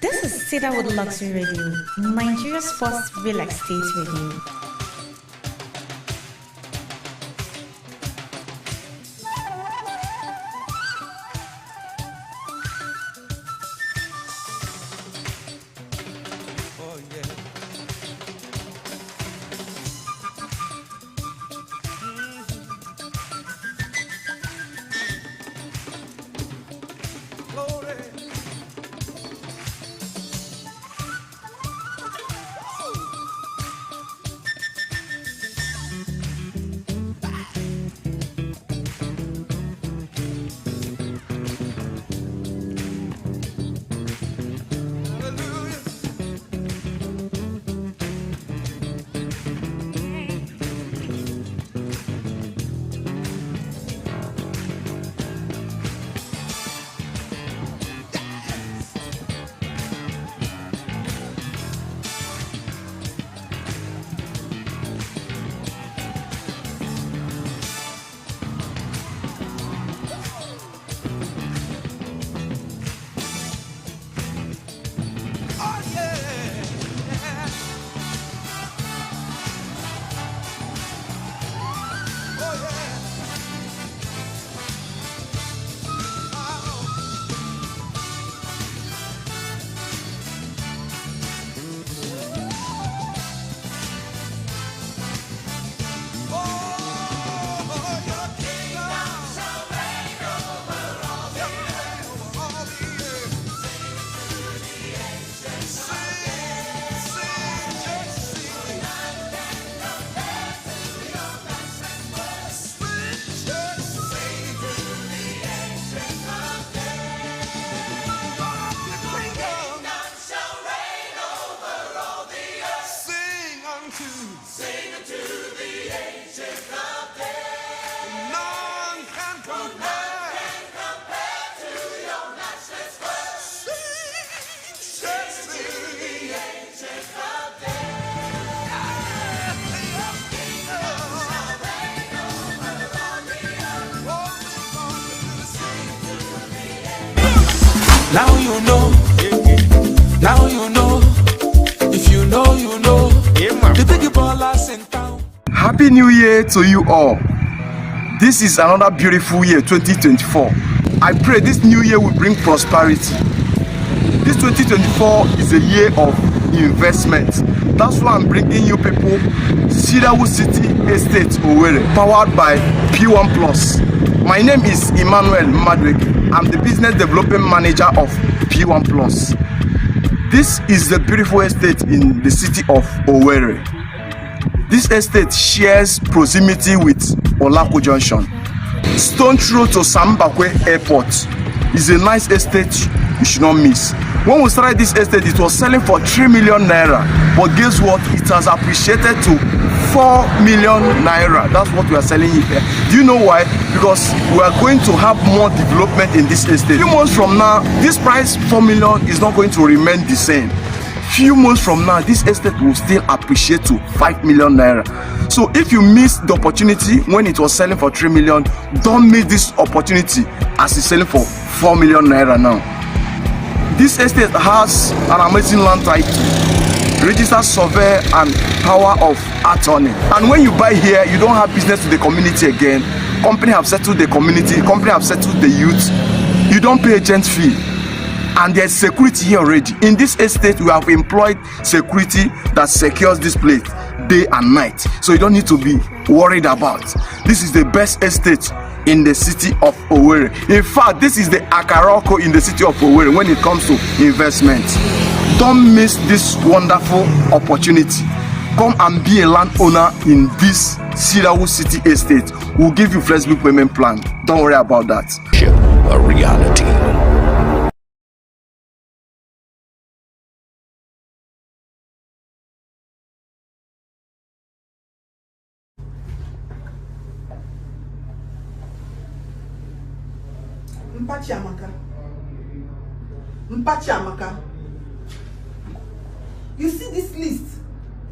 This is Cedarwood Luxury Radio, Nigeria's first real estate radio. Now you know, now you know, if you know, you know, the big ballers in town. Happy New Year to you all. This is another beautiful year, 2024. I pray this new year will bring prosperity. This 2024 is a year of investment. That's why I'm bringing you people Cedarwood City Estate Owerri, powered by P1 Plus. My name is Emmanuel Madweke. I'm the business development manager of P1 Plus. This is the beautiful estate in the city of Owerri. This estate shares proximity with Olako Junction. Stone throw to Sambakwe Airport is a nice estate you should not miss. When we started this estate, it was selling for 3 million naira. But guess what? It has appreciated to 4 million naira. That's what we are selling it here. Do you know why? Because we are going to have more development in this estate. Few months from now, this price 4 million is not going to remain the same. Few months from now, this estate will still appreciate to 5 million naira. So if you miss the opportunity when it was selling for 3 million, don't miss this opportunity as it's selling for 4 million naira now. This estate has an amazing land title, registered survey and power of attorney. And when you buy here, you don't have business with the community again. Company have settled the community, company have settled the youth. You don't pay agent fee. And there's security here already. In this estate, we have employed security that secures this place day and night. So you don't need to be worried about. This is the best estate in the city of Owerri. In fact, this is the Akaroko in the city of Owerri when it comes to investment. Don't miss this wonderful opportunity. Come and be a landowner in this Cedarwood City Estate. We'll give you flexible payment plan. Don't worry about that. A reality. Mpachiamaka. You see this list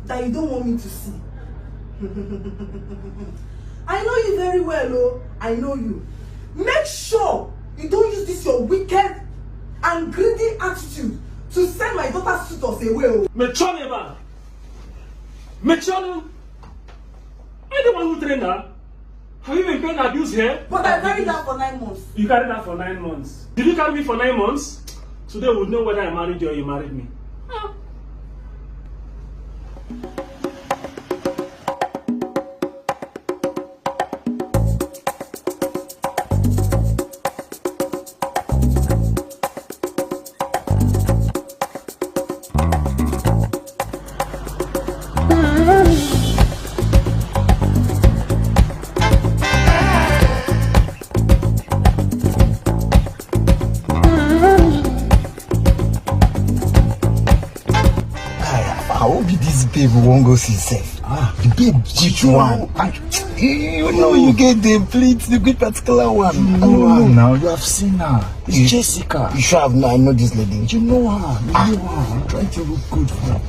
that you don't want me to see. I know you very well, oh. I know you. Make sure you don't use this your wicked and greedy attitude to send my daughter's suitors away. Mechoneba! Mechonu! Are you the one who trained her? Have you been paying abuse here? But I carried her for 9 months. You carried her for 9 months. Did you carry me for 9 months? Today we'll know whether I married you or you married me. I won't be this babe who won't go see safe. The babe cheat one. You know you get the plate, the good particular one. You know her now, you have seen her. It's Jessica. You sure have I know this lady. You know her, you know her. I'm trying to look good for her.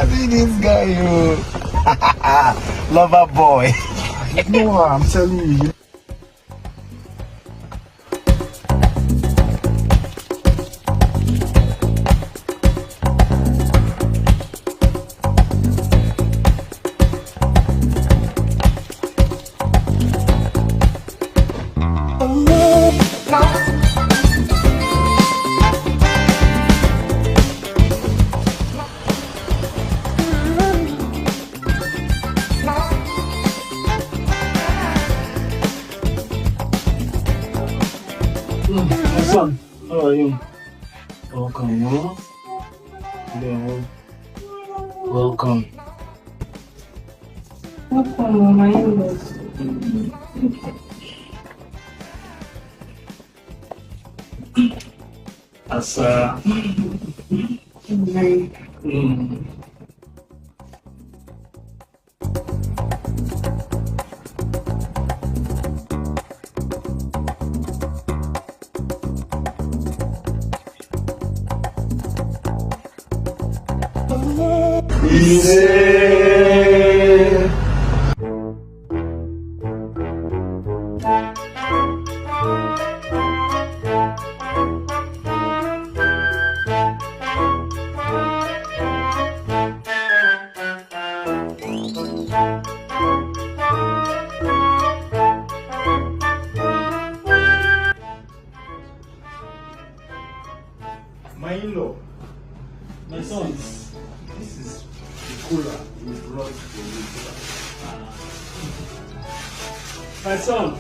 See this guy, you. Lover boy. You know her, I'm telling you. My son, how are you? Welcome, huh? Yeah. Welcome. Welcome, my in-laws. Asa. My in-law, My son. this is the cooler we brought for you. My son.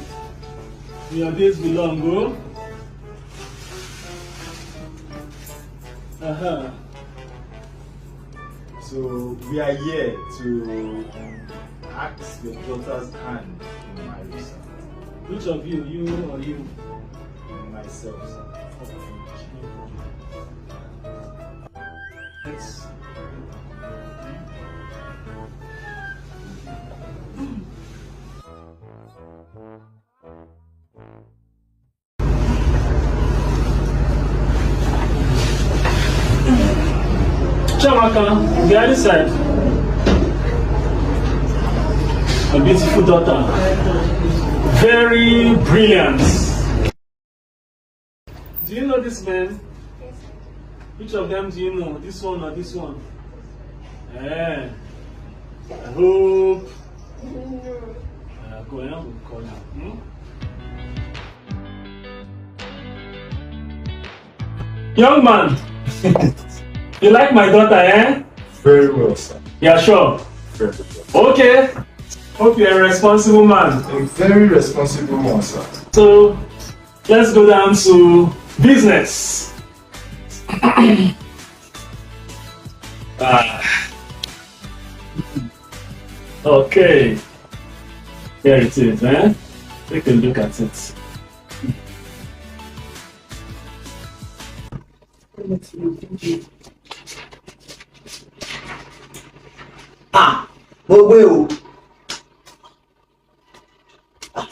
Your days belong, go. So we are here to ask your daughter's hand in marriage, sir. Which of you, you or you? Myself, sir. Let's. Chamaka, the other side. A beautiful daughter. Very brilliant. Do you know this man? Which of them do you know? This one or this one? I hope. Go ahead and call him. Young man, you like my daughter, eh? Very well, sir. Yeah, sure. Very well. Okay. Hope you're a responsible man. A very responsible one, sir. So, let's go down to business. Okay. Here it is, eh? Take a look at it.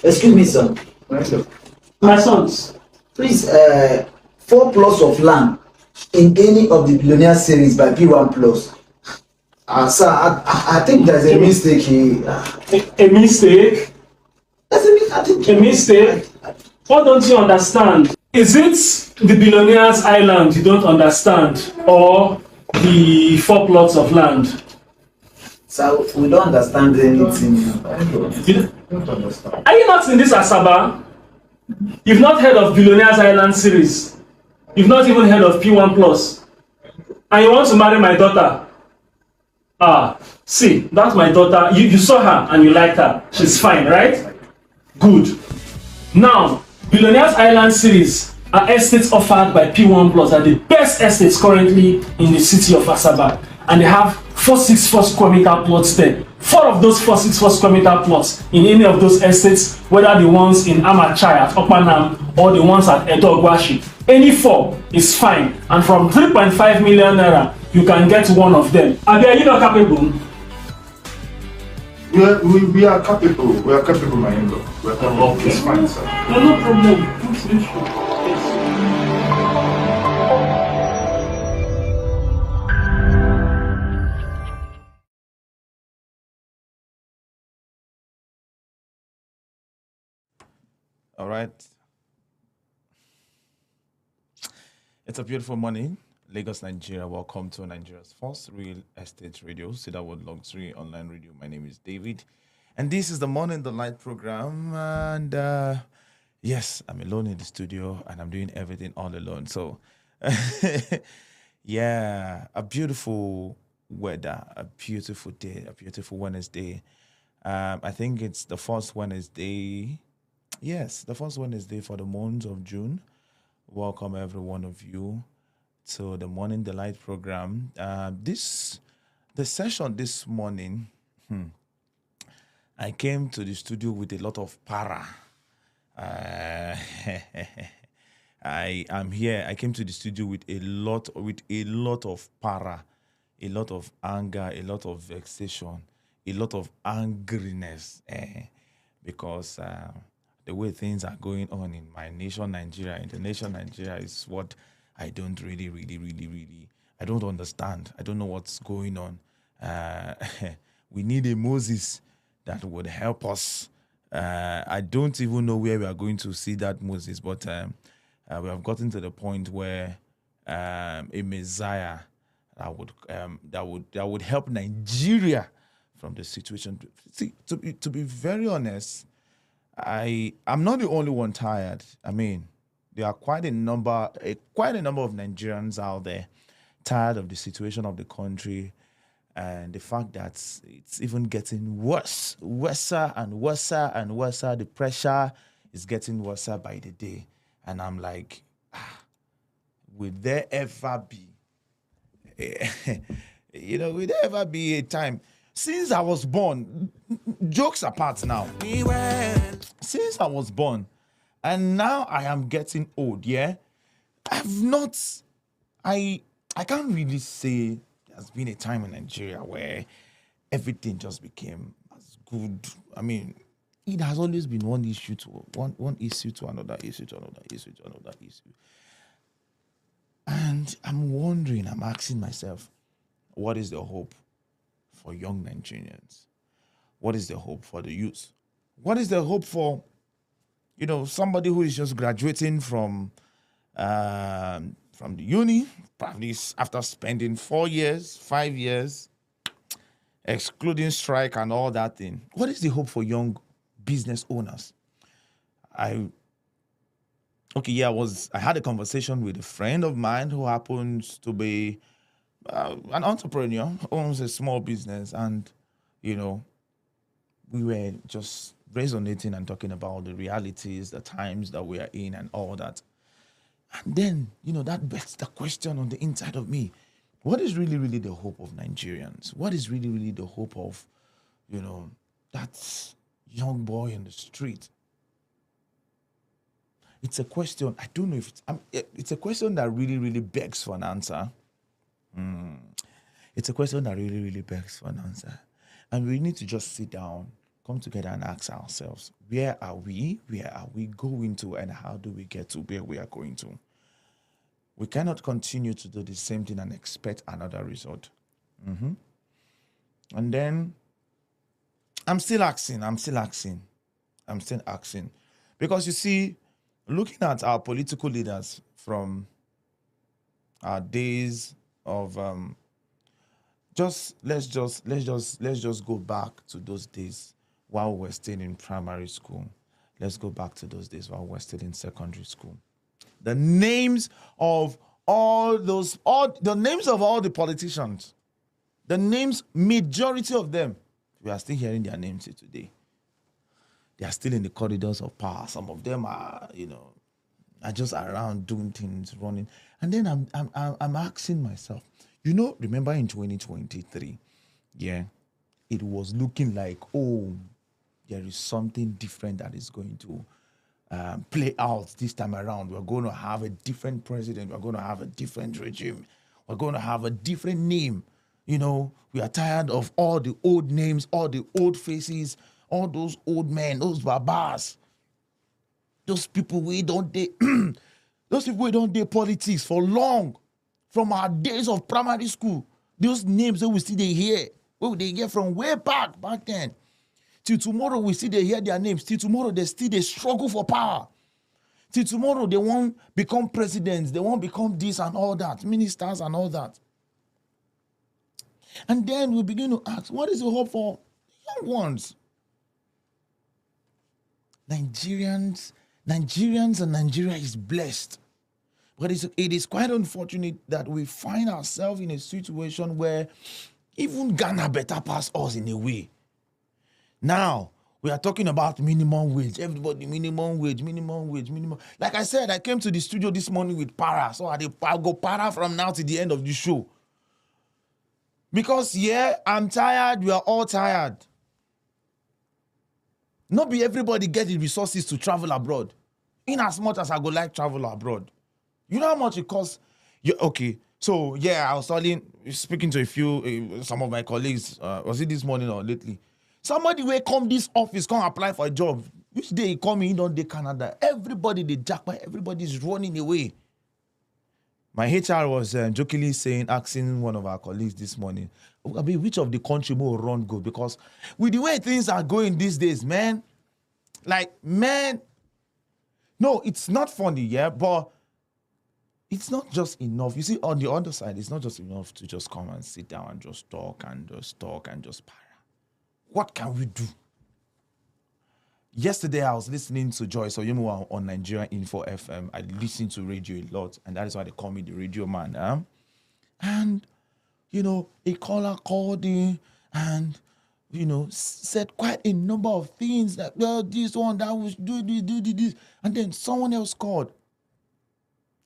Excuse me, sir. My sons, Please, 4 plots of land in any of the Billionaire series by P1 Plus. Sir, I think there's a mistake here. a mistake? There's a mistake. A mistake? What don't you understand? Is it the billionaire's island you don't understand, or the 4 plots of land? So we don't understand anything. You- Don't understand. Are you not in this Asaba? You've not heard of Billionaire's Island series. You've not even heard of P1 Plus. And you want to marry my daughter? See, that's my daughter. You saw her and you liked her. She's fine, right? Good. Now, Billionaire's Island series are estates offered by P1 Plus, are the best estates currently in the city of Asaba. And they have 464 square meter plots there. 4 of those 464 square meter plots in any of those estates, whether the ones in Amachai at Okpanam or the ones at Edo Ogwashi, any 4 is fine. And from 3.5 million naira, you can get one of them. Abi, are you not capable? We are capable. We are capable, my in-law. We are capable. Okay. It's fine, sir. No problem. What's the issue? All right. It's a beautiful morning. Lagos, Nigeria. Welcome to Nigeria's first real estate radio, Cedarwood Luxury Online Radio. My name is David. And this is the Morning the Light program. And yes, I'm alone in the studio and I'm doing everything all alone. So, yeah, a beautiful weather, a beautiful day, a beautiful Wednesday. I think it's the first Wednesday. Yes, the first Wednesday for the month of June. Welcome every one of you to the Morning Delight program. The session this morning, I came to the studio with a lot of para. I am here. I came to the studio with a lot of para, a lot of anger, a lot of vexation, a lot of angriness, because the way things are going on in my nation, Nigeria, in the nation, Nigeria, is what I don't really, I don't understand. I don't know what's going on. We need a Moses that would help us. I don't even know where we are going to see that Moses, but we have gotten to the point where a Messiah that would help Nigeria from the situation. See, to be very honest, I'm not the only one tired. I mean, there are quite a number of Nigerians out there tired of the situation of the country and the fact that it's even getting worse and worse. The pressure is getting worse by the day. And I'm like, will there ever be, will there ever be a time? Since I was born, jokes apart now, since I was born, and now I am getting old, yeah, I can't really say there's been a time in Nigeria where everything just became as good. I mean, it has always been one issue to another issue to another issue to another issue. And I'm asking myself, what is the hope for young Nigerians? What is the hope for the youth? What is the hope for, somebody who is just graduating from the uni, probably after spending 4 years, 5 years, excluding strike and all that thing? What is the hope for young business owners? I had a conversation with a friend of mine who happens to be an entrepreneur, owns a small business, and we were just resonating and talking about the realities, the times that we are in, and all that. And then, that begs the question on the inside of me: what is really, really the hope of Nigerians? What is really, really the hope of, that young boy in the street? It's a question. I don't know if it's a question that really, really begs for an answer. It's a question that really, really begs for an answer. And we need to just sit down, come together and ask ourselves, where are we? Where are we going to? And how do we get to where we are going to? We cannot continue to do the same thing and expect another result. And then I'm still asking. Because you see, looking at our political leaders from our days of let's just go back to those days while we're still in primary school. Let's go back to those days while we're still in secondary school. The names of all the names of all the politicians, the names, majority of them, we are still hearing their names here today. They are still in the corridors of power. Some of them are, are just around doing things, running. And then I'm asking myself, remember in 2023, it was looking like, there is something different that is going to play out this time around. We're going to have a different president. We're going to have a different regime. We're going to have a different name. We are tired of all the old names, all the old faces, all those old men, those babas, those people we don't do, those people we don't do politics for long, from our days of primary school. Those names that we see they hear, they hear from way back then. Till tomorrow we see they hear their names. Till tomorrow they struggle for power. Till tomorrow they won't become presidents. They won't become this and all that, ministers and all that. And then we begin to ask, what is the hope for young ones? Nigerians and Nigeria is blessed. But it is quite unfortunate that we find ourselves in a situation where even Ghana better pass us in a way. Now, we are talking about minimum wage. Everybody, minimum wage. Like I said, I came to the studio this morning with para. So I'll go para from now to the end of the show. Because, I'm tired. We are all tired. Not be everybody get the resources to travel abroad. In as much as I go like travel abroad. You know how much it costs? Okay. So, I was speaking to some of my colleagues. Was it this morning or lately? Somebody will come this office, come apply for a job. Which day he come in, don't they Canada? Everybody, they jackpot, everybody's running away. My HR was jokingly asking one of our colleagues this morning, which of the country will run good? Because with the way things are going these days, no, it's not funny, but it's not just enough. You see, on the other side, it's not just enough to just come and sit down and just talk and just para. What can we do? Yesterday, I was listening to Joyce Oyemwa on Nigerian Info FM. I listen to radio a lot, and that is why they call me the radio man. And, a caller called in and, said quite a number of things that, this one, that was do this. And then someone else called.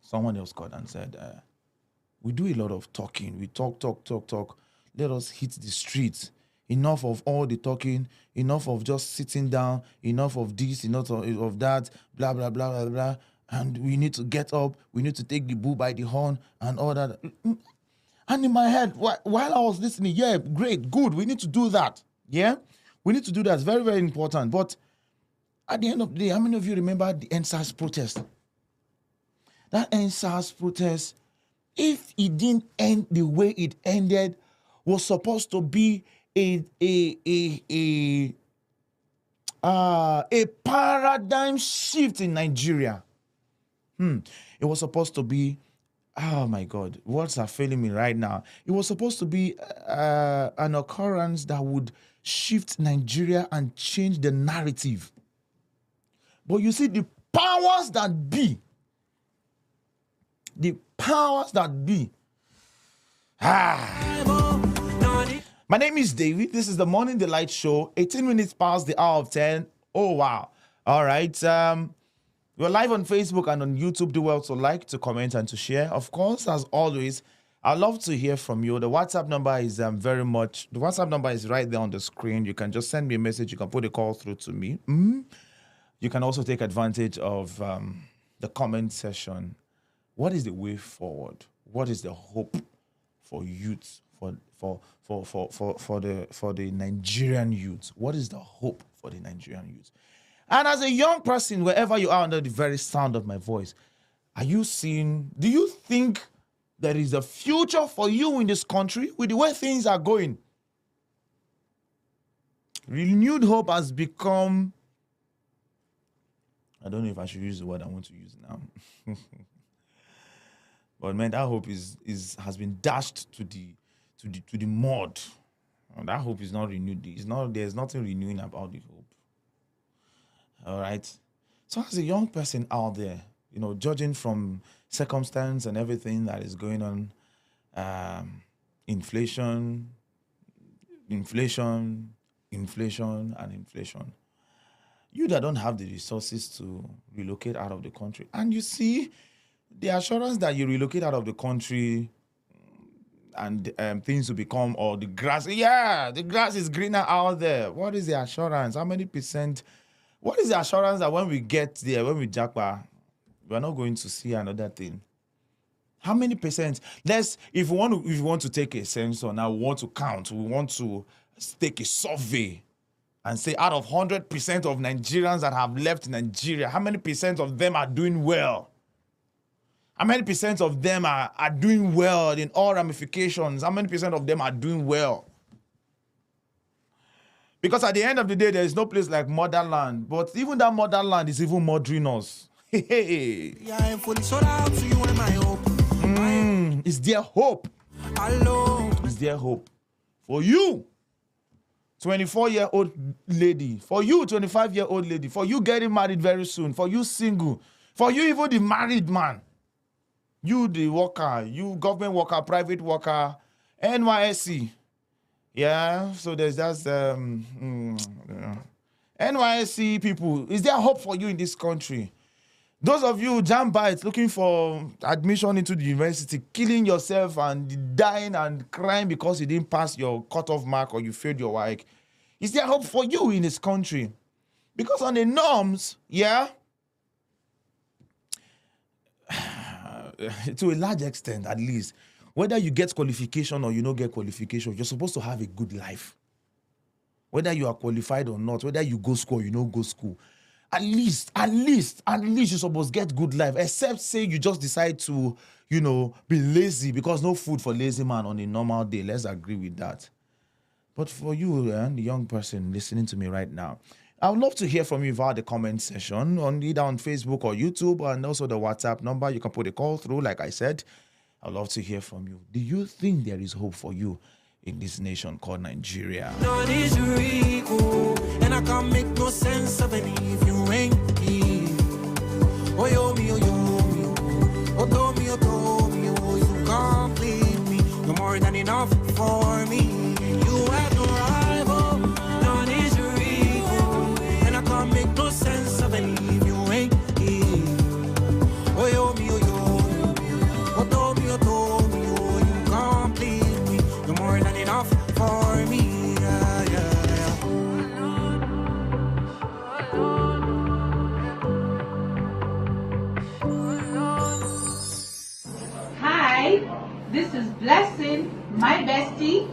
Someone else called and said, we do a lot of talking. We talk. Let us hit the streets. Enough of all the talking, enough of just sitting down, enough of this, enough of that, blah, blah, blah, blah, blah. And we need to get up, we need to take the bull by the horn and all that. And in my head, while I was listening, great, good, we need to do that. We need to do that. It's very, very important. But at the end of the day, how many of you remember the NSAS protest? That NSAS protest, if it didn't end the way it ended, was supposed to be a paradigm shift in Nigeria. It was supposed to be, oh my God, words are failing me right now. It was supposed to be an occurrence that would shift Nigeria and change the narrative. But you see, the powers that be, My name is David. This is the Morning Delight Show. 18 minutes past the hour of 10. Oh, wow. All right. We're live on Facebook and on YouTube. Do well to like, to comment, and to share. Of course, as always, I'd love to hear from you. The WhatsApp number is the WhatsApp number is right there on the screen. You can just send me a message. You can put a call through to me. You can also take advantage of the comment session. What is the way forward? What is the hope for youth, for the Nigerian youth? What is the hope for the Nigerian youth? And as a young person, wherever you are under the very sound of my voice, do you think there is a future for you in this country with the way things are going? Renewed hope has become I don't know if I should use the word I want to use now. But man, that hope has been dashed to the mud. That hope is not renewed. There's nothing renewing about the hope. All right. So as a young person out there, judging from circumstance and everything that is going on, inflation, and inflation. You that don't have the resources to relocate out of the country, and you see the assurance that you relocate out of the country and things will become, or the grass is greener out there. What is the assurance? How many percent? What is the assurance that when we get there, when we jackpot, we're not going to see another thing? How many percent? If we want to take a census now, we want to count, we want to take a survey and say out of 100% of Nigerians that have left Nigeria, how many percent of them are doing well? How many percent of them are doing well in all ramifications? How many percent of them are doing well? Because at the end of the day, there is no place like motherland. But even that motherland is even murdering us. Yeah, I'm fully sold out to you and my hope. Is there hope? Alone. Is there hope? For you, 24-year-old lady. For you, 25-year-old lady. For you getting married very soon. For you single. For you even the married man. You the worker. You government worker, private worker, NYSC. Yeah, so there's just NYSC people. Is there hope for you in this country? Those of you jam bites looking for admission into the university, killing yourself and dying and crying because you didn't pass your cutoff mark or you failed your work. Is there hope for you in this country? Because on the norms, to a large extent at least, whether you get qualification or you don't get qualification, you're supposed to have a good life. Whether you are qualified or not, whether you go school or you don't go school, at least you're supposed to get good life. Except say you just decide to, be lazy because no food for lazy man on a normal day. Let's agree with that. But for you, the young person listening to me right now, I would love to hear from you via the comment section either on Facebook or YouTube, and also the WhatsApp number. You can put a call through, like I said. I'd love to hear from you. Do you think there is hope for you in this nation called Nigeria? None is real, and I can't make no sense of any if you ain't here. Oh, yo, me, oh, yo, me, oh, do me, oh, you complete me. You're more than enough for me. You have no rival. None is real, and I can't make no sense of any if you ain't here. Oh, yo, me, oh, yo. For me, Hi, this is Blessing, my bestie.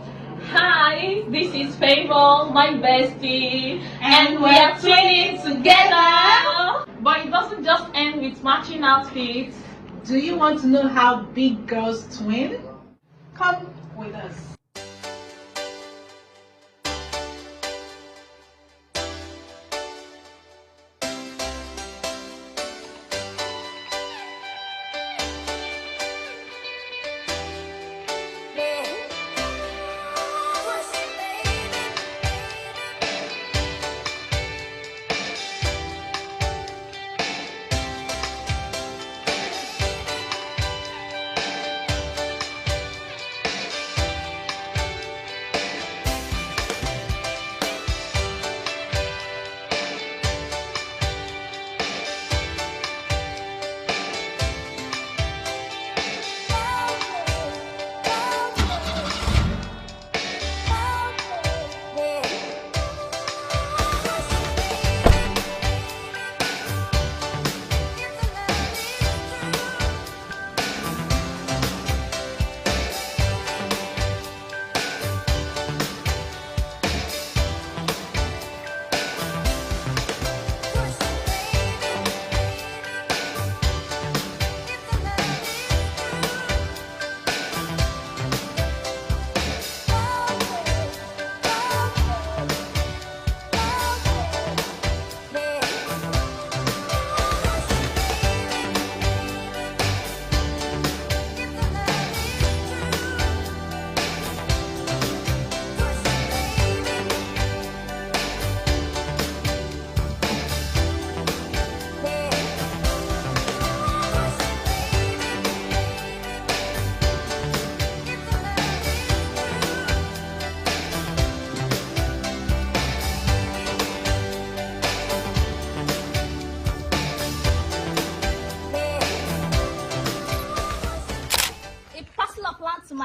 Hi, this is Favor, my bestie. And we're twinning together. But it doesn't just end with matching outfits. Do you want to know how big girls twin? Come with us.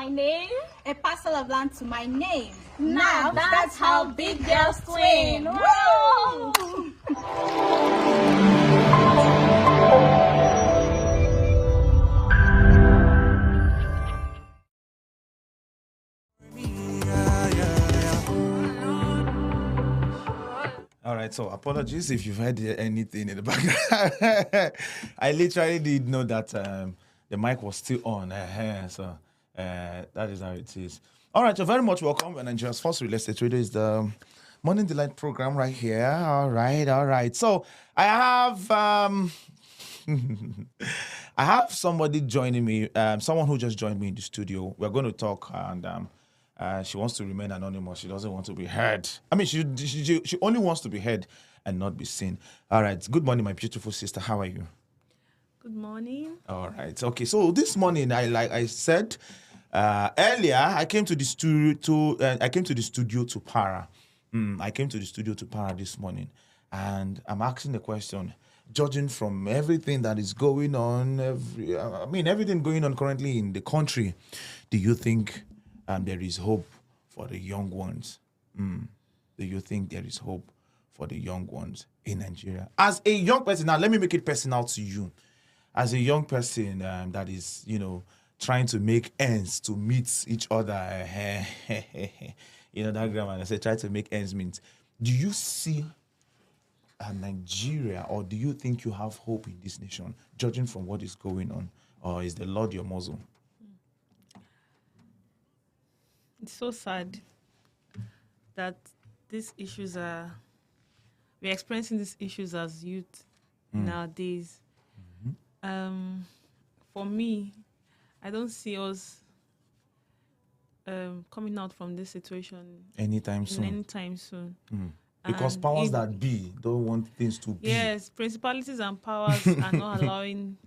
my name. A parcel of land to my name. Now that's how big girls twin. Woo! All right, so apologies if you've heard anything in the background. I literally did know that the mic was still on. So that is how it is. All right, you're very much welcome. And Nigeria's first real estate trader is the Morning Delight program right here. All right. So I have I have somebody joining me, someone who just joined me in the studio. We're going to talk, and she wants to remain anonymous. She doesn't want to be heard. I mean, she only wants to be heard and not be seen. All right. Good morning, my beautiful sister. How are you? Good morning. All right. Okay. So this morning, I said earlier, I came to the studio to Para. I came to the studio to Para this morning, and I'm asking the question. Judging from everything that is going on, everything going on currently in the country, do you think there is hope for the young ones? Do you think there is hope for the young ones in Nigeria? As a young person, now let me make it personal to you. As a young person that is, trying to make ends to meet each other, that grammar, I say try to make ends meet. Do you see Nigeria, or do you think you have hope in this nation, judging from what is going on? Or is the Lord your muzzle? It's so sad that we're experiencing these issues as youth nowadays. For me, I don't see us coming out from this situation anytime soon. Because powers that be don't want things to be. Yes, principalities and powers are not allowing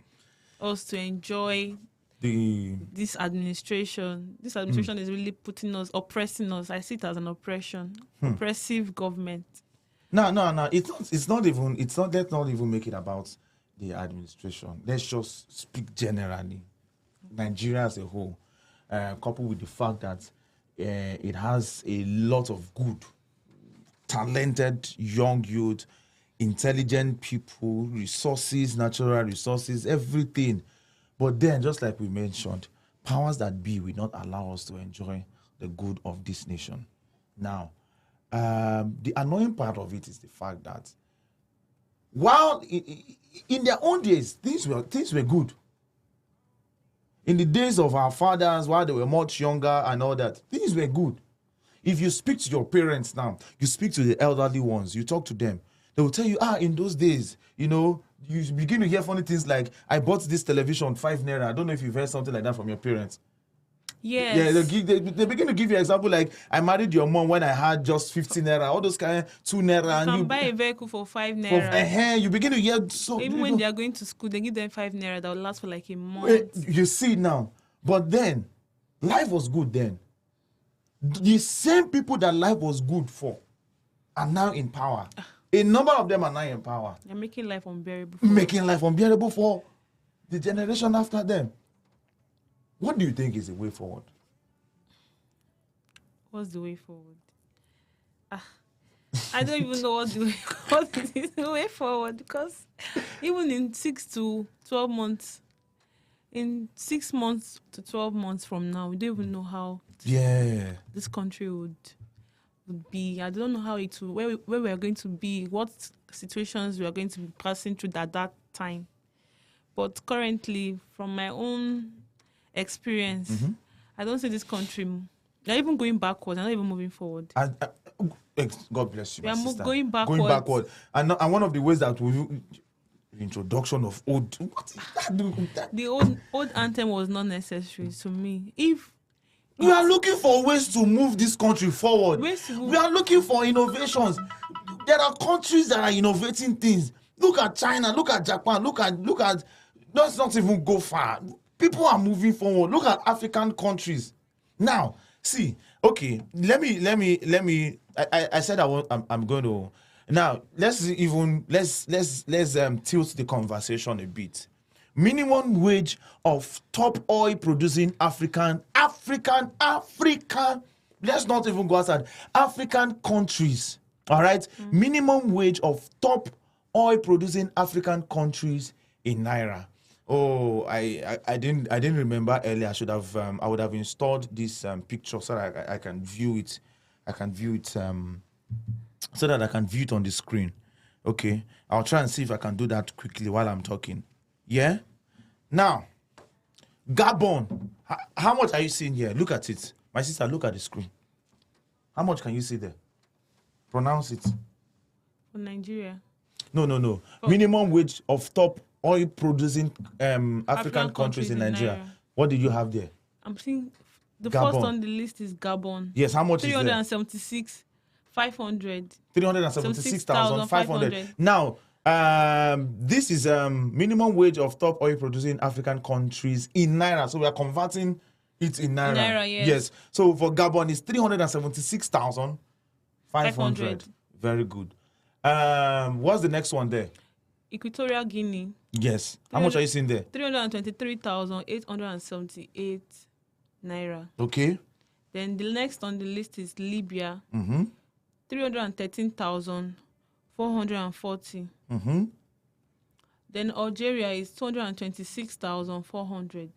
us to enjoy this administration. This administration is really oppressing us. I see it as an oppression, oppressive government. No. It's not. Let's not even make it about the administration. Let's just speak generally. Nigeria as a whole, coupled with the fact that it has a lot of good, talented young youth, intelligent people, resources, natural resources, everything. But then, just like we mentioned, powers that be will not allow us to enjoy the good of this nation. Now, the annoying part of it is the fact that while in their own days, things were good. In the days of our fathers, while they were much younger and all that, things were good. If you speak to your parents now, you speak to the elderly ones, you talk to them, they will tell you, in those days, you begin to hear funny things like, I bought this television, 5 naira. I don't know if you've heard something like that from your parents. Yes. Yeah, they begin to give you an example like, I married your mom when I had just 15 naira, all those kind of 2 naira. You can buy a vehicle for 5 naira. You begin to hear even when they are going to school, they give them 5 naira that will last for like a month. You see now. But then, life was good then. The same people that life was good for are now in power. A number of them are now in power. They're making life unbearable. For the generation after them. What do you think is the way forward? What's the way forward? I don't even know what is the way forward, because even in 6 to 12 months, in 6 months to 12 months from now, we don't even know how this country would be. I don't know how it will, where we are going to be, what situations we are going to be passing through at that time. But currently, from my own experience, I don't see this country. They're even going backwards. They're not even moving forward. God bless you. We are sister. going backwards. Going backward. And one of the ways that we introduction of old. What is that? The old anthem was not necessary to me. If we are looking for ways to move this country forward, we are looking for innovations. There are countries that are innovating things. Look at China. Look at Japan. Look at. Let's not even go far. People are moving forward. Look at African countries. Now, see. Okay, let me. I said I'm going to. Now let's tilt the conversation a bit. minimum wage of top oil producing African. Let's not even go outside. African countries. All right. Minimum wage of top oil producing African countries in Naira. Oh, I didn't remember earlier. I would have installed this picture so that I can view it. I can view it so that I can view it on the screen. Okay. I'll try and see if I can do that quickly while I'm talking. Yeah. Now, Gabon. How much are you seeing here? Look at it. My sister, look at the screen. How much can you see there? Pronounce it. For Nigeria. No. Oh. Minimum wage of top oil producing African countries in Nigeria. Naira. What did you have there? I'm seeing the Gabon. first on the list is Gabon. Yes, how much is there? 376,500. 376,500. Now, this is minimum wage of top oil producing African countries in Naira. So we are converting it in Naira. Yes. So for Gabon, it's 376,500. Very good. What's the next one there? Equatorial Guinea. Yes. How much are you seeing there? 323,878 Naira. Okay. Then the next on the list is Libya. 313,440. Then Algeria is 226,400.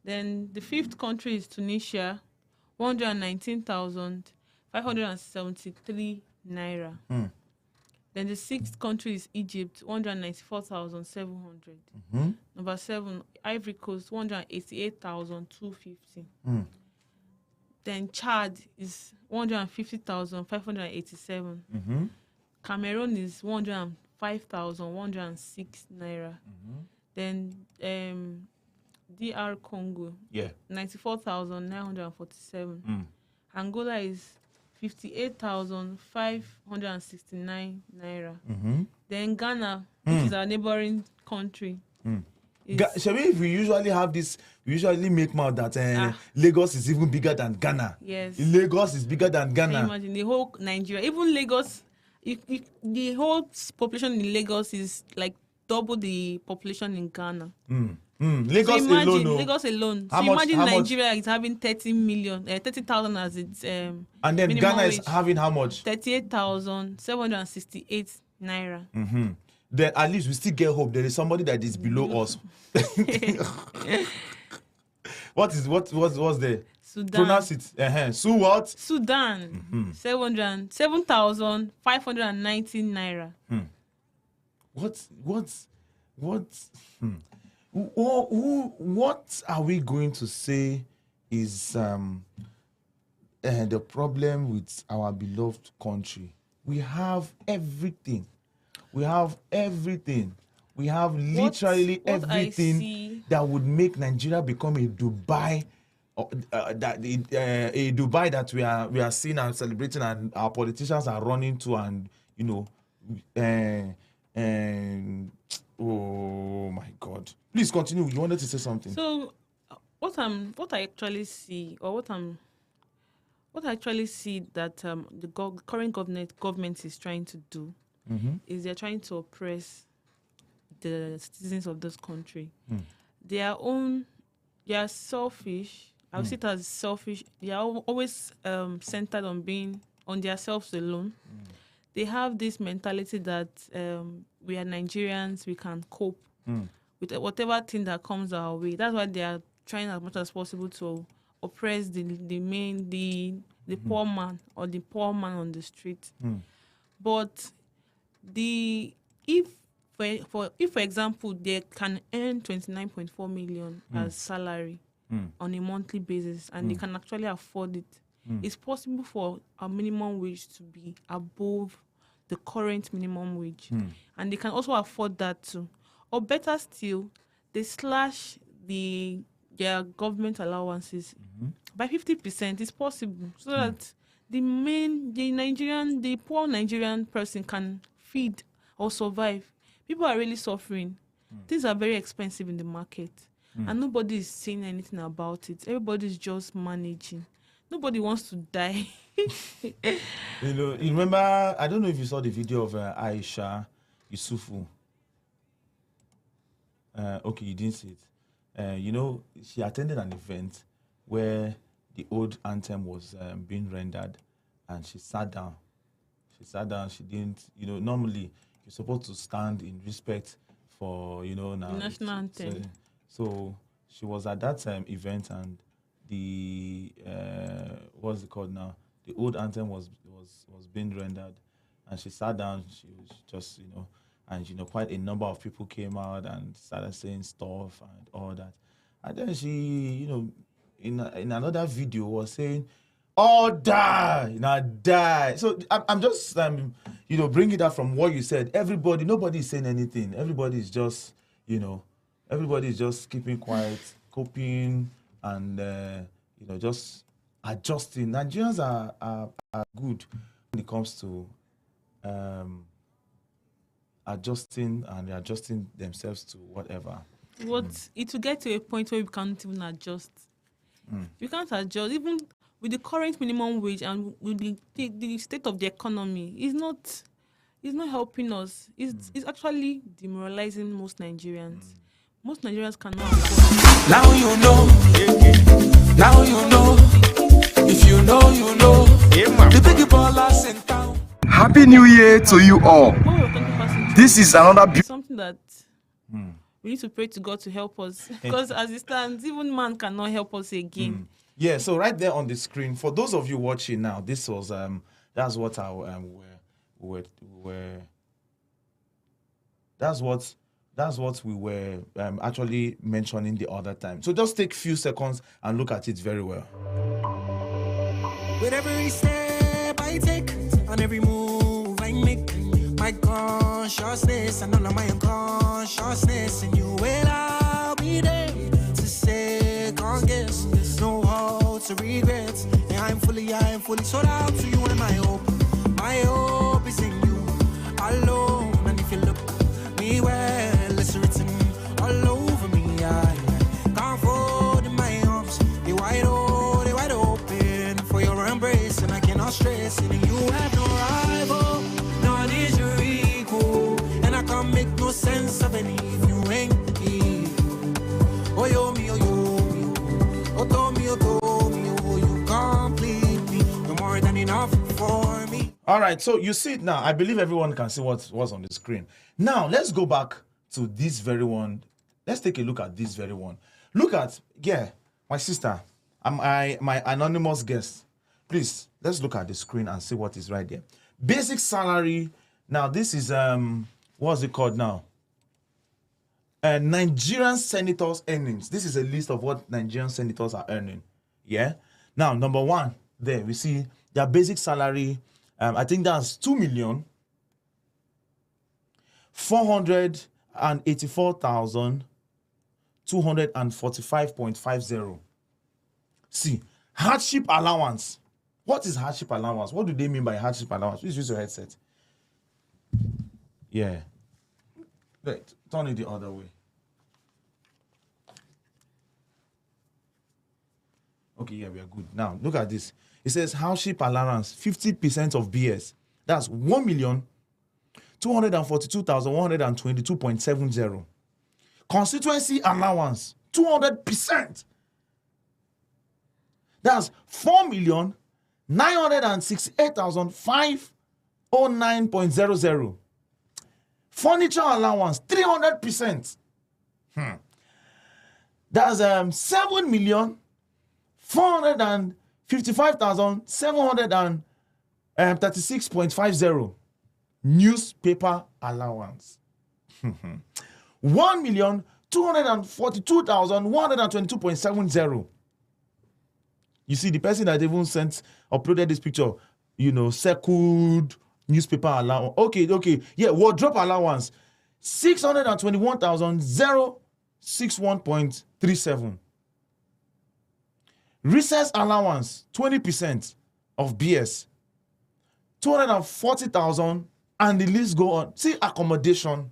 Then the fifth country is Tunisia, 119,573 Naira. Then the sixth country is Egypt, 194,700. Number 7, Ivory Coast, 188,250. Then Chad is 150,587. Cameroon is 105,106 Naira. Then DR Congo, 94,947. Angola is 58,569 Naira. Then Ghana, which is our neighboring country. Shall we, if we usually have this, we usually make mouth that Lagos is even bigger than Ghana. Yes. Lagos is bigger than Ghana. Can you imagine the whole Nigeria, even Lagos, the whole population in Lagos is like double the population in Ghana. Lagos so imagine, alone. Lagos alone. How So much, imagine how Nigeria much? is having 30,000 as its And then minimum Ghana wage. is having how much? 38,768 Naira. Then at least we still get hope. There is somebody that is below us. What's there? Sudan. Pronounce it. Su what? Sudan. 7,590 Naira. What are we going to say is the problem with our beloved country? We have everything. We have literally everything that would make Nigeria become a Dubai. A Dubai that we are seeing and celebrating, and our politicians are running to, and oh my God! Please continue. You wanted to say something. So, what I actually see that the current government is trying to do is they're trying to oppress the citizens of this country. They are selfish. I would see it as selfish. They are always centered on being on themselves alone. They have this mentality that we are Nigerians, we can cope with whatever thing that comes our way. That's why they are trying as much as possible to oppress the poor man or the poor man on the street. But if for example they can earn 29.4 million as salary on a monthly basis, and they can actually afford it, it's possible for a minimum wage to be above the current minimum wage, and they can also afford that too. Or better still, they slash their government allowances by 50%. It's possible, so that the poor Nigerian person can feed or survive. People are really suffering. Things are very expensive in the market, and nobody is saying anything about it. Everybody's just managing. Nobody wants to die. You remember, I don't know if you saw the video of Aisha Yusufu. Okay, you didn't see it. She attended an event where the old anthem was being rendered, and she sat down. She didn't, normally you're supposed to stand in respect for, now. The national anthem. So she was at that event, and the, what's it called now? The old anthem was being rendered, and she sat down. She was just, and quite a number of people came out and started saying stuff and all that. And then she, in another video was saying, "All die, now die." So I'm just bringing that from what you said. Nobody is saying anything. Everybody is just keeping quiet, coping, and just adjusting. Nigerians are good when it comes to adjusting and adjusting themselves to whatever. It will get to a point where we can't even adjust. You can't adjust even with the current minimum wage and with the state of the economy. It's not helping us. It's actually demoralizing most Nigerians. Most Nigerians cannot afford. Now you know. Now you know. If you know, you know. The big ballers in town. Happy New Year to you all. This is another something that we need to pray to God to help us, because as it stands, even man cannot help us again. Yeah, so right there on the screen, for those of you watching now, this was that's what we were actually mentioning the other time. So just take a few seconds and look at it very well. With every step I take, on every move I make, my consciousness and all of my unconsciousness, and you will I'll be there to second guess. No hold to regrets, and I'm fully sold out to you, and my hope is in you alone. And if you look me well, it's written all over me. I can't fold in my arms, they wide open for your embrace, and I cannot stress it. And you have no rival, none is your equal, and I can't make no sense of any if you ain't here. Oh yo me, oh me, oh you complete me. You're more than enough for me. All right, so you see it now. I believe everyone can see what's on the screen. Now, let's go back to this very one. Let's take a look at this very one. Look at, my sister, my anonymous guest. Please, let's look at the screen and see what is right there. Basic salary. Now, this is, what's it called now? Nigerian senators' earnings. This is a list of what Nigerian senators are earning. Yeah? Now, number one, there, we see their basic salary. I think that's 2,484,245.50. See, hardship allowance. What is hardship allowance? What do they mean by hardship allowance? Please use your headset. Yeah. Wait, turn it the other way. Okay, yeah, we are good. Now, look at this. It says hardship allowance, 50% of BS. That's 1,242,122.70. Constituency allowance, 200%. That's 4,968,509.00. Furniture allowance, 300%. That's 7,455,736.50. Newspaper allowance. 1,242,122.70. You see, the person that even uploaded this picture, circled newspaper allowance. Okay. Yeah, wardrobe allowance. 621,061.37. Recess allowance, 20% of BS. 240,000, and the list go on. See, accommodation.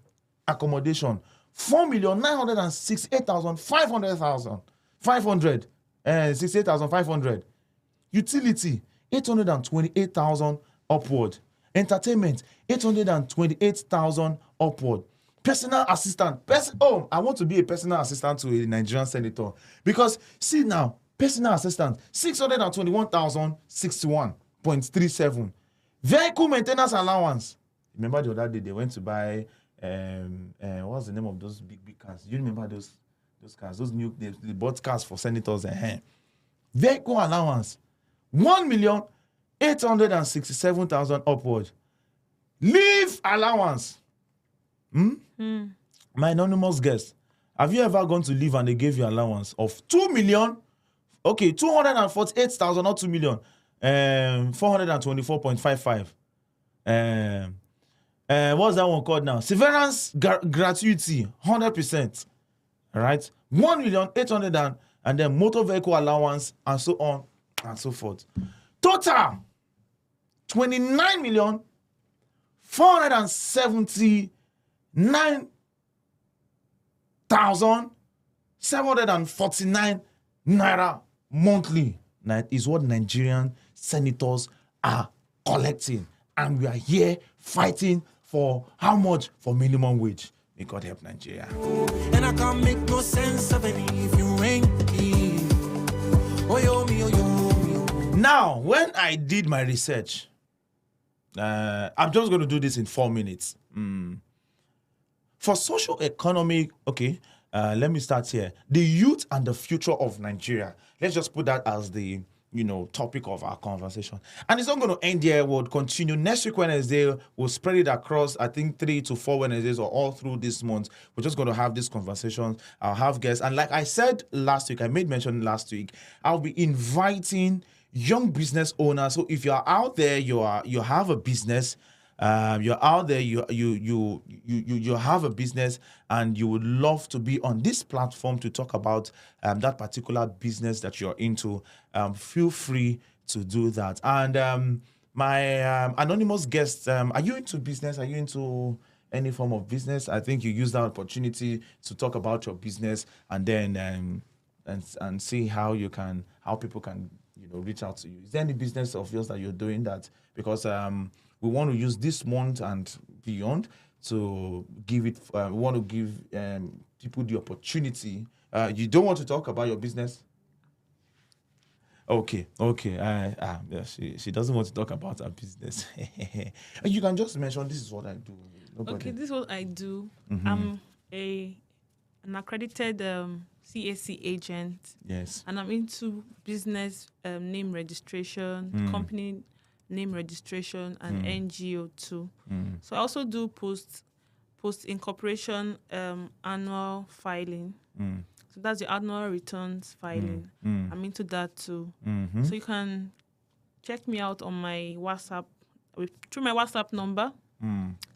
4,968,500. Utility, 828,000 upward. Entertainment, 828,000 upward. Personal assistant. Oh, I want to be a personal assistant to a Nigerian senator. Because, see now, personal assistant, 621,061.37. Vehicle maintenance allowance. Remember the other day, they went to buy, what's the name of those big cars? You remember those cars? Those new, they bought cars for senators. Vehicle allowance, 1,867,000 upward. Leave allowance. My anonymous guest, have you ever gone to leave and they gave you allowance of 2 million? Okay, 248,000, not 2 million. 424.55. What's that one called now? Severance gratuity, 100%. All right, 1,800,000, and then motor vehicle allowance, and so on and so forth. Total 29,479,749 naira monthly. That is what Nigerian senators are collecting, and we are here fighting for how much? For minimum wage. May God help Nigeria. And I can't make no sense of any if you ain't here. Oh, yo, me, oh, yo, me, oh. Now, when I did my research, I'm just going to do this in 4 minutes. For social economic, okay, let me start here. The youth and the future of Nigeria. Let's just put that as the topic of our conversation. And it's not going to end here. We'll continue next week Wednesday. We'll spread it across, I think, 3 to 4 Wednesdays or all through this month. We're just going to have this conversation. I'll have guests. And like I said last week, I made mention last week, I'll be inviting young business owners. So if you're out there, you have a business, you're out there, you have a business, and you would love to be on this platform to talk about that particular business that you're into, feel free to do that. And my anonymous guest, are you into business? Are you into any form of business? I think you use that opportunity to talk about your business, and then and see how people can reach out to you. Is there any business of yours that you're doing that? Because we want to use this month and beyond to give it. We want to give people the opportunity. You don't want to talk about your business? Okay. Yeah, she doesn't want to talk about her business. You can just mention, this is what I do. Nobody. Okay, this is what I do. Mm-hmm. I'm an accredited CAC agent. Yes. And I'm into business name registration, company name registration, and NGO too. So I also do post incorporation annual filing. So that's the annual returns filing. I'm into that too. So you can check me out on my WhatsApp through my WhatsApp number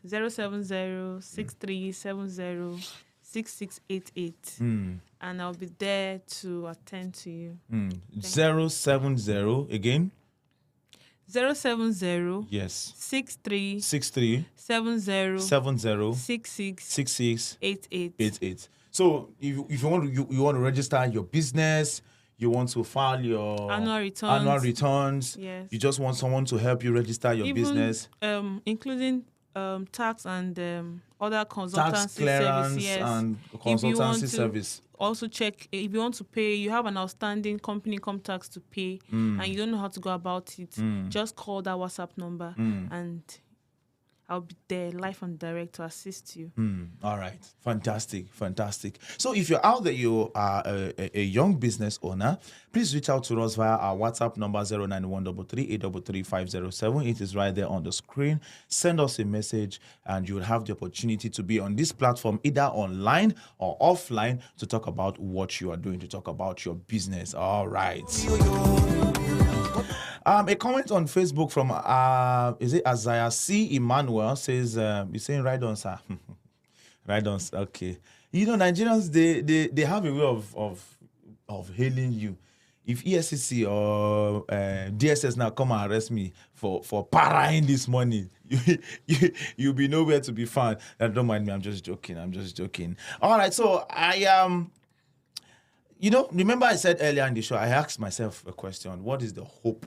07063706688. And I'll be there to attend to you. 070 again. 070 Yes. 63 70 70 66 88. So if you want to register your business, you want to file your annual returns. Yes. Yes. You just want someone to help you register your business. Including tax and other consultancy tax clearance service. Yes. And consultancy service. Also check if you want to pay, you have an outstanding company income tax to pay and you don't know how to go about it, just call that WhatsApp number and I'll be there live and direct to assist you. All right. Fantastic. So if you're out there, you are a young business owner, please reach out to us via our WhatsApp number 09133833507. It is right there on the screen. Send us a message and you will have the opportunity to be on this platform, either online or offline, to talk about what you are doing, to talk about your business. All right. A comment on Facebook from is it Isaiah C. Emmanuel says, he's saying right on, sir. Right on, okay. Nigerians, they have a way of hailing you. If ESCC or DSS now come and arrest me for parrying this morning, you'll be nowhere to be found. Don't mind me, I'm just joking. All right, so I remember I said earlier in the show, I asked myself a question: what is the hope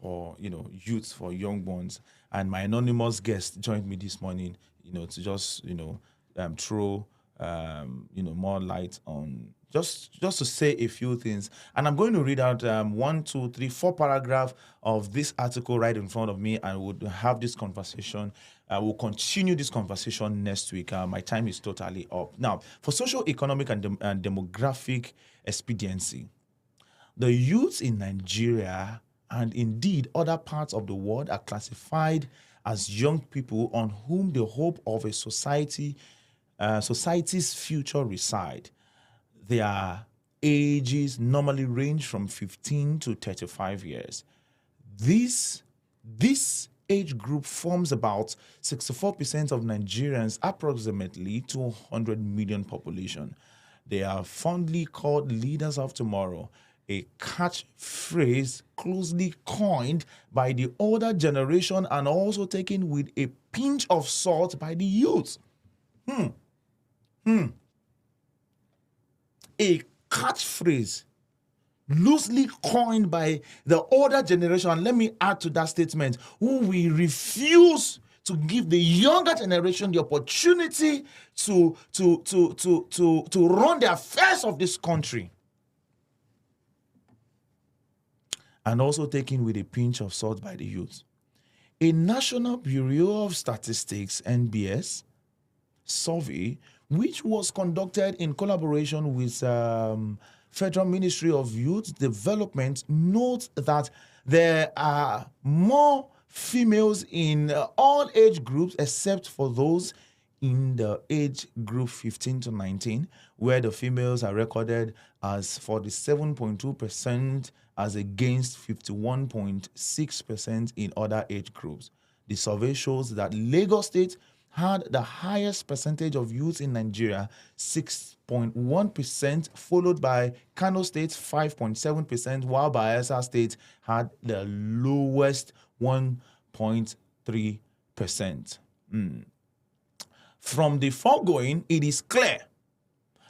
for youths, for young ones? And my anonymous guest joined me this morning, to just throw more light on just to say a few things. And I'm going to read out 1, 2, 3, 4 paragraphs of this article right in front of me, and we'll have this conversation. We'll continue this conversation next week. My time is totally up. Now, for socio-economic and demographic expediency, the youths in Nigeria and indeed other parts of the world are classified as young people on whom the hope of a society's future reside. Their ages normally range from 15 to 35 years. This age group forms about 64% of Nigerians' approximately 200 million population. They are fondly called leaders of tomorrow, a catchphrase closely coined by the older generation and also taken with a pinch of salt by the youth. A catchphrase loosely coined by the older generation, and let me add to that statement, who we refuse to give the younger generation the opportunity to run the affairs of this country. And also taken with a pinch of salt by the youth. A National Bureau of Statistics, NBS, survey, which was conducted in collaboration with Federal Ministry of Youth Development, notes that there are more females in all age groups except for those in the age group 15 to 19, where the females are recorded as 47.2% as against 51.6% in other age groups. The survey shows that Lagos State had the highest percentage of youth in Nigeria, 6.1%, followed by Kano State, 5.7%, while Bayelsa State had the lowest, 1.3%. From the foregoing, it is clear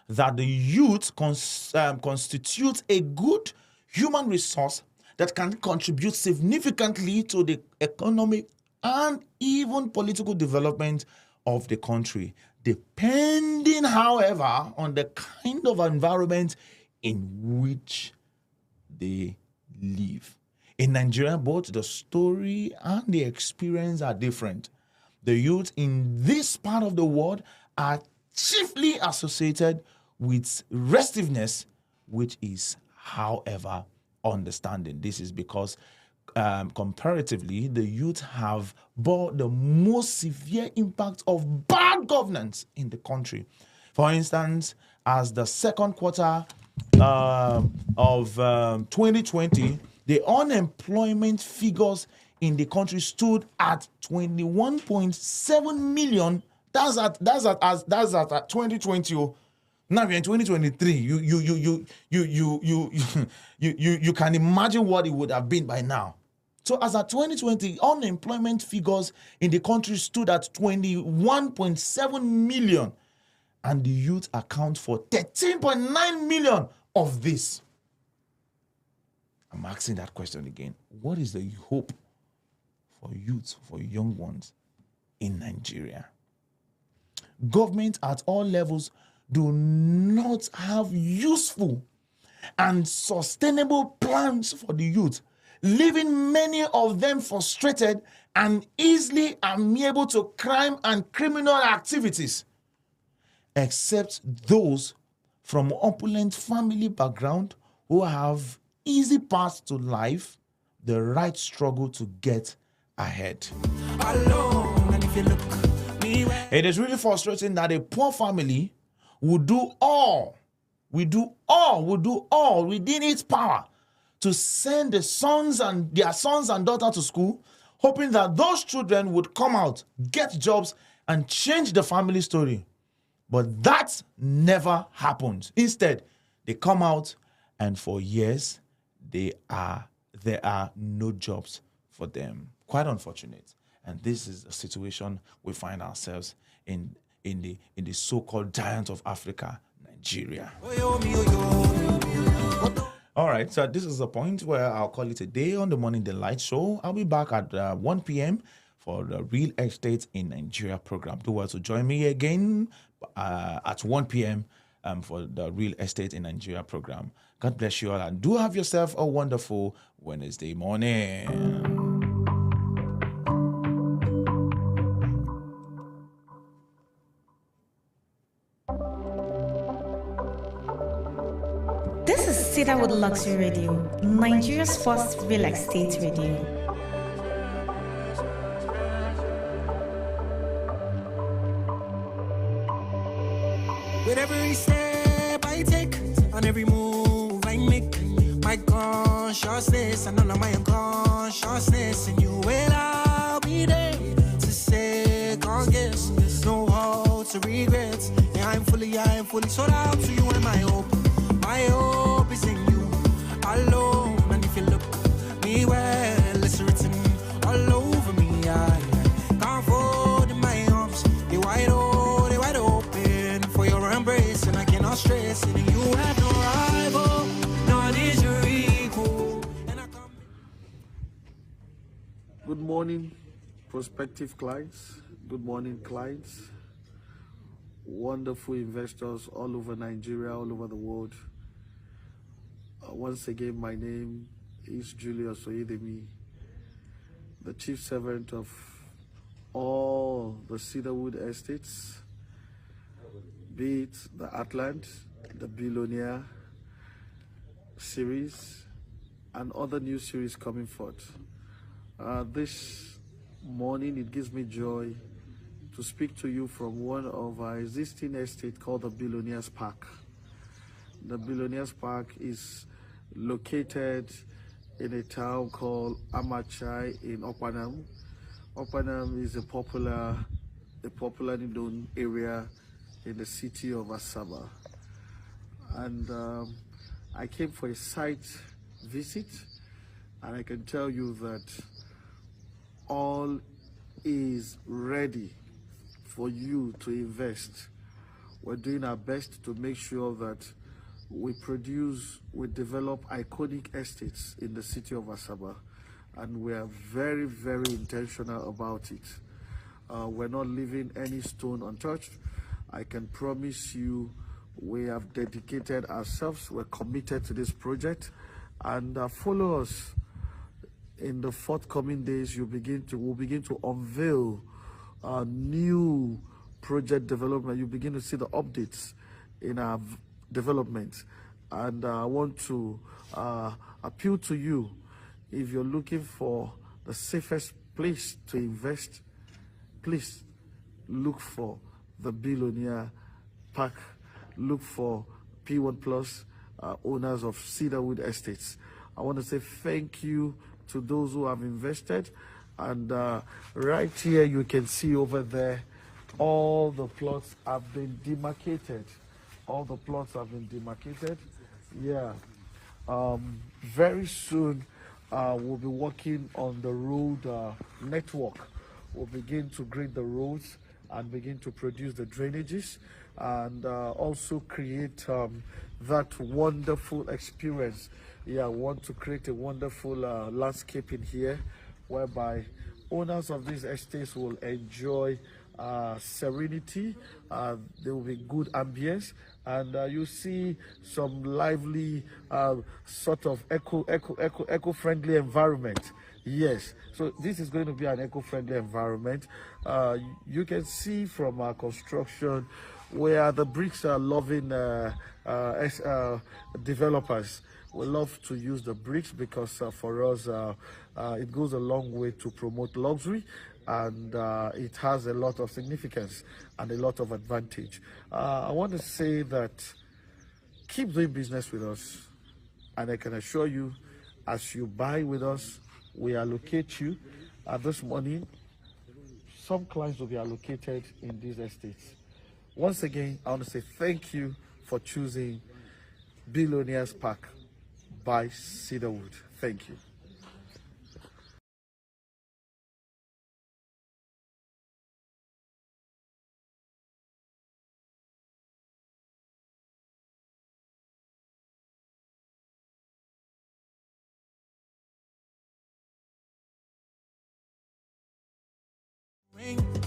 that the youth constitutes a good human resource that can contribute significantly to the economic and even political development of the country, depending, however, on the kind of environment in which they live. In Nigeria, both the story and the experience are different. The youth in this part of the world are chiefly associated with restiveness, which is, however, understanding. This is because comparatively, the youth have bore the most severe impact of bad governance in the country. For instance, as the second quarter of 2020, the unemployment figures in the country stood at 21.7 million. That's at 2020. Now we're in 2023. You can imagine what it would have been by now. So as at 2020, unemployment figures in the country stood at 21.7 million, and the youth account for 13.9 million of this. I'm asking that question again. What is the hope for youth, for young ones in Nigeria? Government at all levels do not have useful and sustainable plans for the youth, leaving many of them frustrated and easily amenable to crime and criminal activities, except those from opulent family background who have easy paths to life, the right struggle to get ahead. It is really frustrating that a poor family would do all within its power to send their sons and daughters to school, hoping that those children would come out, get jobs, and change the family story. But that never happens. Instead, they come out, and for years, there are no jobs for them. Quite unfortunate. And this is the situation we find ourselves in the so-called giant of Africa, Nigeria. All right, so this is the point where I'll call it a day on the Morning Delight Show. I'll be back at 1 p.m. for the Real Estate in Nigeria program. Do well to join me again. at 1 p.m. For the Real Estate in Nigeria program. God bless you all, and do have yourself a wonderful Wednesday morning. This is Cedarwood Luxury Radio, Nigeria's first real estate radio. With every step I take, and every move I make, my consciousness and all of my unconsciousness, and you will I'll be there to second guess, no how to regret. And I'm fully sold out to you, and my hope is in you alone. And if you look me well, it's written all over me. I can't fold in my arms, they wide open for your embrace, and I cannot stress it. And you have no rival, none is your equal. And I come. Good morning, prospective clients. Good morning, clients. Wonderful investors all over Nigeria, all over the world. Once again, my name is Julius Oyedemi, the chief servant of all the Cedarwood estates, be it the Atlant, the Billionaire series, and other new series coming forth. This morning, it gives me joy to speak to you from one of our existing estates called the Billionaires Park. The Billionaires Park is located in a town called Amachai in Opanam. Opanam is a popularly known area in the city of Asaba. And I came for a site visit, and I can tell you that all is ready for you to invest. We're doing our best to make sure that we develop iconic estates in the city of Asaba, and we are very, very intentional about it. We're not leaving any stone untouched. I can promise you we have dedicated ourselves, we're committed to this project, and follow us. In the forthcoming days, we'll begin to unveil new project development. You begin to see the updates in our development, and I want to appeal to you. If you're looking for the safest place to invest, please look for the Billionaire Park. Look for P1 Plus owners of Cedarwood Estates. I want to say thank you to those who have invested, and right here you can see over there all the plots have been demarcated. All the plots have been demarcated. Yeah. Very soon we'll be working on the road network. We'll begin to grade the roads and begin to produce the drainages, and also create that wonderful experience. Yeah, I want to create a wonderful landscape in here, whereby owners of these estates will enjoy serenity. There will be good ambience, and you see some lively sort of eco-friendly environment. Yes, so this is going to be an eco-friendly environment. You can see from our construction where the bricks are loving developers. We love to use the bricks because for us it goes a long way to promote luxury, and it has a lot of significance and a lot of advantage. I want to say that keep doing business with us, and I can assure you, as you buy with us, we allocate you. This morning, some clients will be allocated in these estates. Once again, I want to say thank you for choosing Billionaires Park by Cedarwood. Thank you. Ring.